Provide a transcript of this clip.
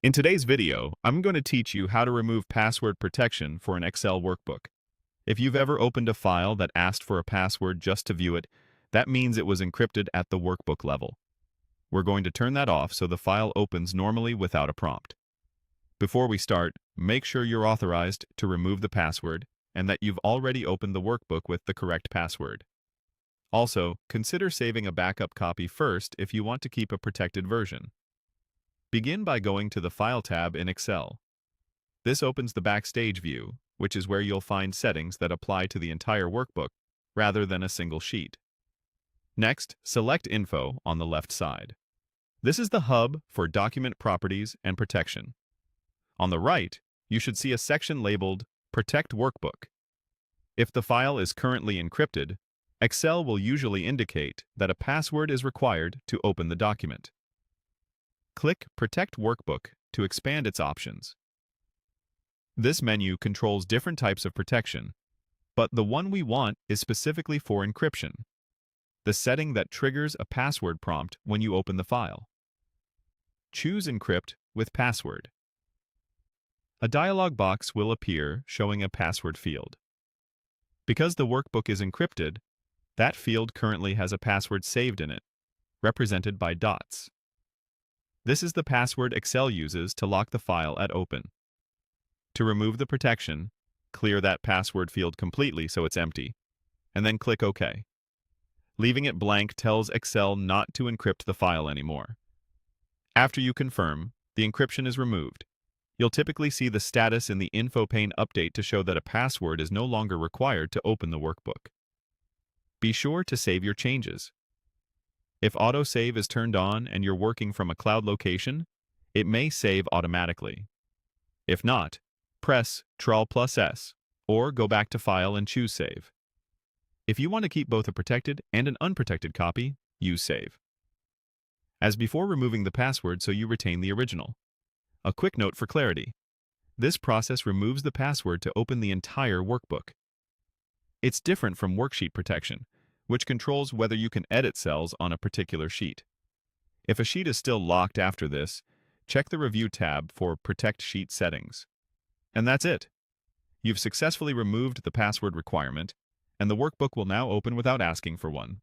In today's video, I'm going to teach you how to remove password protection for an Excel workbook. If you've ever opened a file that asked for a password just to view it, that means it was encrypted at the workbook level. We're going to turn that off so the file opens normally without a prompt. Before we start, make sure you're authorized to remove the password and that you've already opened the workbook with the correct password. Also, consider saving a backup copy first if you want to keep a protected version. Begin by going to the File tab in Excel. This opens the Backstage view, which is where you'll find settings that apply to the entire workbook rather than a single sheet. Next, select Info on the left side. This is the hub for document properties and protection. On the right, you should see a section labeled Protect Workbook. If the file is currently encrypted, Excel will usually indicate that a password is required to open the document. Click Protect Workbook to expand its options. This menu controls different types of protection, but the one we want is specifically for encryption, the setting that triggers a password prompt when you open the file. Choose Encrypt with Password. A dialog box will appear showing a password field. Because the workbook is encrypted, that field currently has a password saved in it, represented by dots. This is the password Excel uses to lock the file at open. To remove the protection, clear that password field completely so it's empty, and then click OK. Leaving it blank tells Excel not to encrypt the file anymore. After you confirm, the encryption is removed. You'll typically see the status in the Info pane update to show that a password is no longer required to open the workbook. Be sure to save your changes. If autosave is turned on and you're working from a cloud location, it may save automatically. If not, press Ctrl+S or go back to File and choose Save. If you want to keep both a protected and an unprotected copy, use Save. As before, removing the password so you retain the original. A quick note for clarity. This process removes the password to open the entire workbook. It's different from worksheet protection, which controls whether you can edit cells on a particular sheet. If a sheet is still locked after this, check the Review tab for Protect Sheet Settings. And that's it. You've successfully removed the password requirement, and the workbook will now open without asking for one.